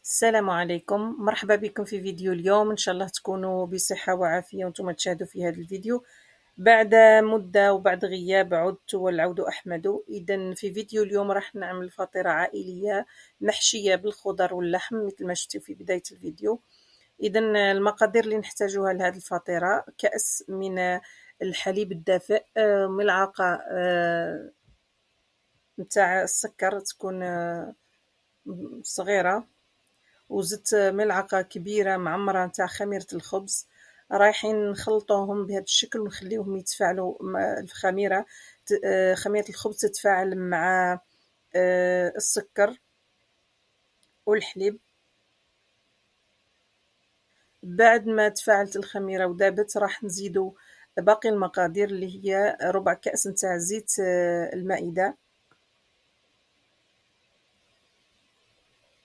السلام عليكم، مرحبا بكم في فيديو اليوم. إن شاء الله تكونوا بصحة وعافية وانتم تشاهدوا في هذا الفيديو. بعد مدة وبعد غياب عدت والعود أحمد. إذا في فيديو اليوم راح نعمل فطيرة عائلية محشية بالخضر واللحم مثل ما شفتوا في بداية الفيديو. إذا المقادير اللي نحتاجها لهذه الفطيرة: كأس من الحليب الدافئ، ملعقة متاع السكر تكون صغيرة، وزدت ملعقة كبيرة معمرة نتاع خميرة الخبز. رايحين نخلطوهم بهذا الشكل ونخليوهم يتفاعلوا الخميرة. خميرة الخبز تتفاعل مع السكر والحليب. بعد ما تفاعلت الخميرة وذابت راح نزيدو باقي المقادير اللي هي ربع كأس نتاع زيت المائدة،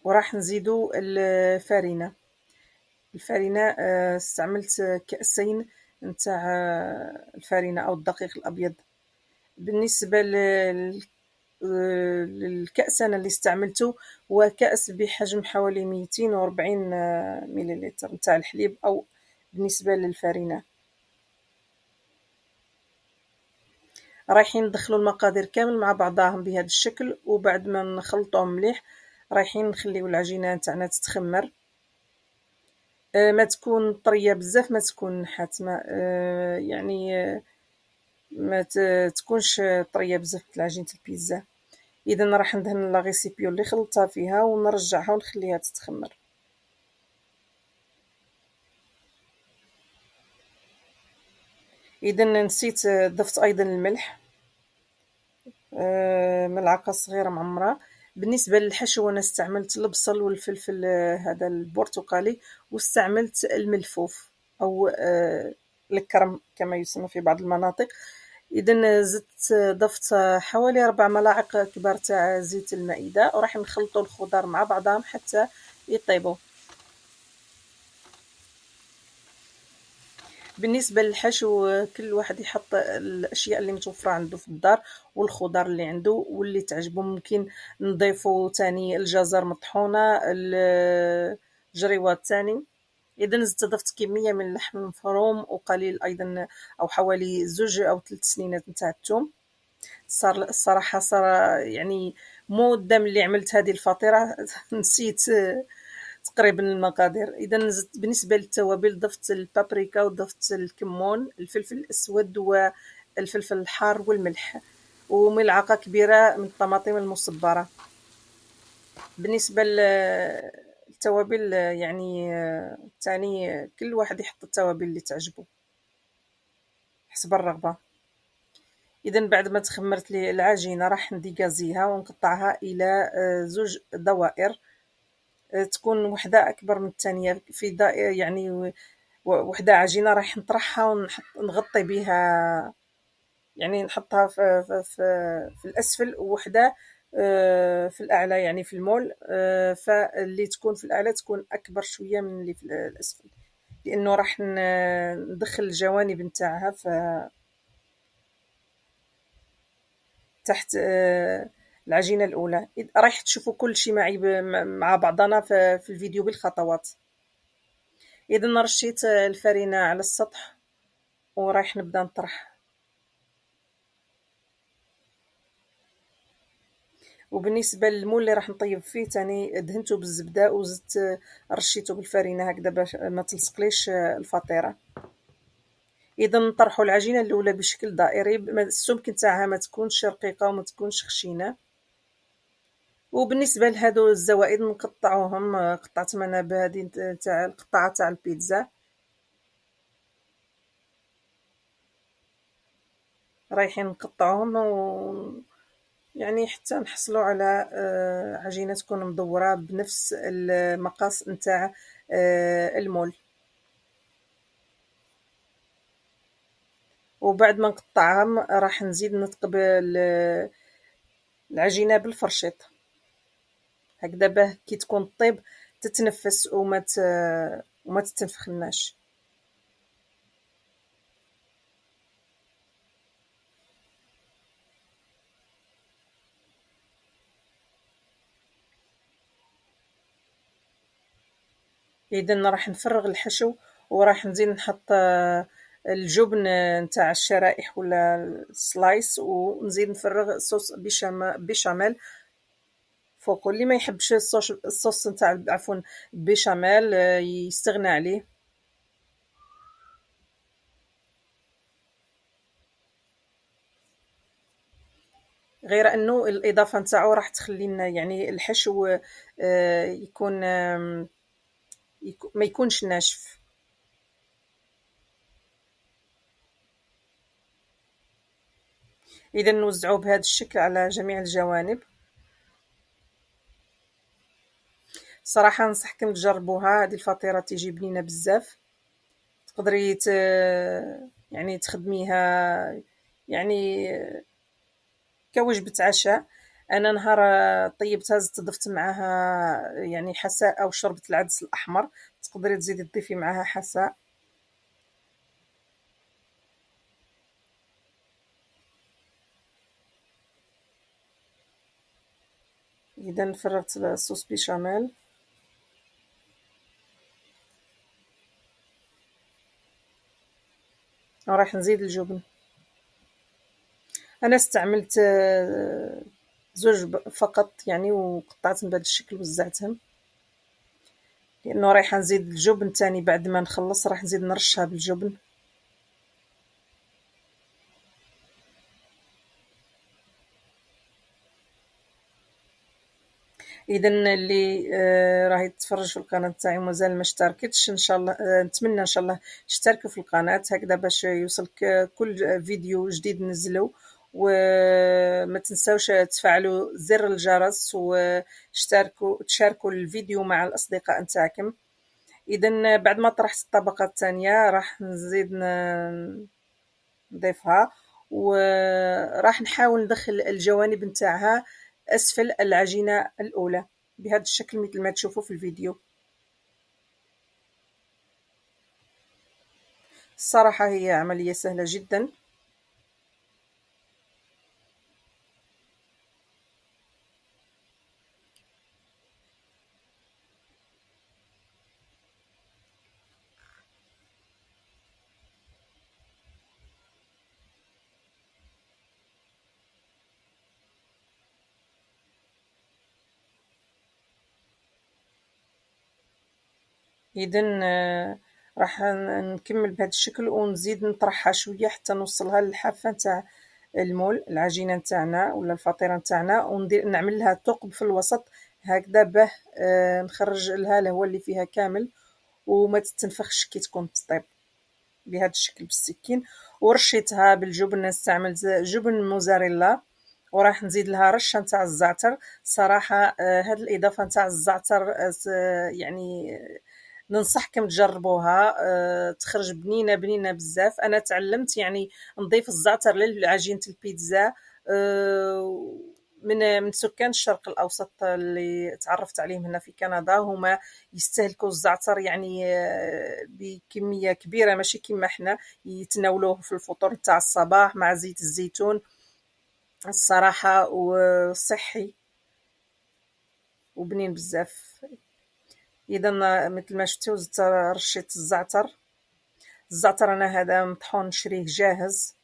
وراح نزيدو الفارينة. استعملت كأسين نتاع الفارينة أو الدقيق الأبيض. بالنسبة للكأس أنا اللي استعملته هو كأس بحجم حوالي 240 مليلتر نتاع الحليب، أو بالنسبة للفارينة. رايحين ندخلوا المقادير كامل مع بعضاهم بهذا الشكل، وبعد ما نخلطوهم مليح رايحين نخليو العجينة نتاعنا تتخمر. ما تكون طرية بزاف، ما تكون حاتمة، يعني ما تكونش طرية بزاف مثل عجينة البيتزا. اذا راح ندهن لا ريسيبيو اللي خلطتها فيها ونرجعها ونخليها تتخمر. اذا نسيت ضفت ايضا الملح، ملعقة صغيرة معمرة. بالنسبة للحشو أنا استعملت البصل والفلفل هذا البرتقالي، واستعملت الملفوف أو الكرم كما يسمى في بعض المناطق. إذا ضفت حوالي 4 ملاعق كبار تاع زيت المائدة، وراح نخلطوا الخضار مع بعضهم حتى يطيبوا. بالنسبة للحشو كل واحد يحط الأشياء اللي متوفرة عنده في الدار والخضار اللي عنده واللي تعجبه. ممكن نضيفوا تاني الجزر مطحونة، الجريوات تاني. إذا زدت ضفت كمية من اللحم المفروم وقليل أيضا أو حوالي 2 أو 3 سنينات نتاع الثوم. الصراحة صار يعني مدة من اللي عملت هذه الفطيرة نسيت تقريبا المقادير. اذا زدت بالنسبه للتوابل ضفت البابريكا وضفت الكمون، الفلفل الاسود والفلفل الحار والملح، وملعقه كبيره من الطماطم المصبره. بالنسبه للتوابل يعني تاني كل واحد يحط التوابل اللي تعجبه حسب الرغبه. اذا بعد ما تخمرت لي العجينه راح نديكازيها ونقطعها الى 2 دوائر، تكون وحده اكبر من الثانيه في يعني وحده عجينه راح نطرحها ونغطي بها، يعني نحطها في الاسفل، وحده في الاعلى يعني في المول. فاللي تكون في الاعلى تكون اكبر شويه من اللي في الاسفل، لانه راح ندخل الجوانب نتاعها تحت العجينه الاولى. راح تشوفوا كل شيء معي مع بعضنا في الفيديو بالخطوات. اذا رشيت الفرينة على السطح ورايح نبدا نطرح. وبالنسبه للمول اللي راح نطيب فيه تاني دهنته بالزبده وزدت رشيته بالفرينة هكذا باش ما تلصقليش الفطيره. اذا نطرحوا العجينه الاولى بشكل دائري، السمك نتاعها ما تكونش رقيقه وما تكونش خشينه. وبالنسبه لهادو الزوائد نقطعوهم قطعت انا بهذه تاع القطعه تاع البيتزا. رايحين نقطعوهم يعني حتى نحصلوا على عجينة تكون مدورة بنفس المقاس نتاع المول. وبعد ما نقطعهم راح نزيد نثقب العجينة بالفرشيط هكذا باه كي تكون طيب تتنفس وما تتنفخناش. اذا راح نفرغ الحشو وراح نزيد نحط الجبن نتاع الشرائح ولا السلايس، ونزيد نفرغ صوص بيشاميل فوق. اللي ما يحبش الصوص نتاع عفوا البيشاميل يستغنى عليه. غير انه الاضافه نتاعو راح تخلي لنا يعني الحشو يكون ما يكونش ناشف. اذا نوزعوه بهذا الشكل على جميع الجوانب. صراحه ننصحكم تجربوها، هذه الفطيره تيجي بنينه بزاف. تقدري يعني تخدميها يعني كوجبة عشاء. انا نهار طيبتها زدت ضفت معاها يعني حساء او شوربة العدس الاحمر، تقدري تزيدي تضيفي معاها حساء. اذا فرغت الصوص بيشاميل وراح نزيد الجبن. انا استعملت زوج فقط يعني، وقطعتهم بهذا الشكل وزعتهم، لانه رايحه نزيد الجبن تاني بعد ما نخلص راح نزيد نرشها بالجبن. اذا اللي راه يتفرج في القناه تاعي ومازال ما اشتركتش، ان شاء الله نتمنى ان شاء الله تشتركوا في القناه هكذا باش يوصلك كل فيديو جديد ننزله. وما تنساوش تفعلوا زر الجرس تشاركوا الفيديو مع الاصدقاء نتاعكم. اذا بعد ما طرحت الطبقه الثانيه راح نزيد نضيفها، وراح نحاول ندخل الجوانب نتاعها أسفل العجينة الأولى بهذا الشكل مثل ما تشوفوا في الفيديو. الصراحة هي عملية سهلة جدا. إذا راح نكمل بهذا الشكل ونزيد نطرحها شوية حتى نوصلها للحافة نتاع المول العجينة نتاعنا ولا الفطيرة نتاعنا، وندير نعمل لها ثقب في الوسط هكذا باه نخرج لها الهواء اللي فيها كامل وما تتنفخش كي تكون تطيب بهذا الشكل بالسكين. ورشيتها بالجبن، استعملت جبن موزاريلا وراح نزيد لها رشه نتاع الزعتر. صراحه هذه الاضافه نتاع الزعتر يعني ننصحكم تجربوها، تخرج بنينه بنينه بزاف. انا تعلمت يعني نضيف الزعتر لعجينه البيتزا من سكان الشرق الاوسط اللي تعرفت عليهم هنا في كندا. هما يستهلكوا الزعتر يعني بكميه كبيره، ماشي كيما حنا يتناولوه في الفطور تاع الصباح مع زيت الزيتون. الصراحه وصحي وبنين بزاف. اذا مثل ما شفتوا زدت رشيت الزعتر. الزعتر انا هذا مطحون نشريه جاهز،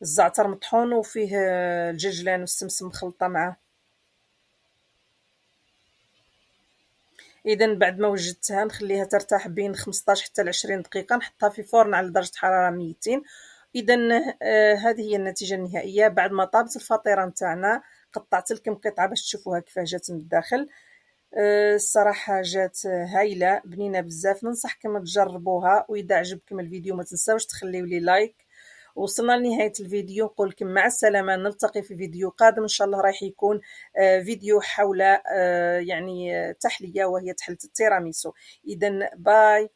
الزعتر مطحون وفيه الججلان والسمسم مخلطه معاه. اذا بعد ما وجدتها نخليها ترتاح بين 15 حتى ل 20 دقيقه، نحطها في فرن على درجه حراره 200. اذا هذه هي النتيجه النهائيه بعد ما طابت الفطيره نتاعنا. قطعت لكم قطعه باش تشوفوها كيفاه جات من الداخل. الصراحه جات هايله بنينه بزاف، ننصحكم تجربوها. واذا عجبكم الفيديو ما تنساوش تخليوا لي لايك. وصلنا لنهاية الفيديو، نقول لكم مع السلامة، نلتقي في فيديو قادم إن شاء الله. راح يكون فيديو حول يعني تحلية وهي تحلية التيراميسو. إذا باي.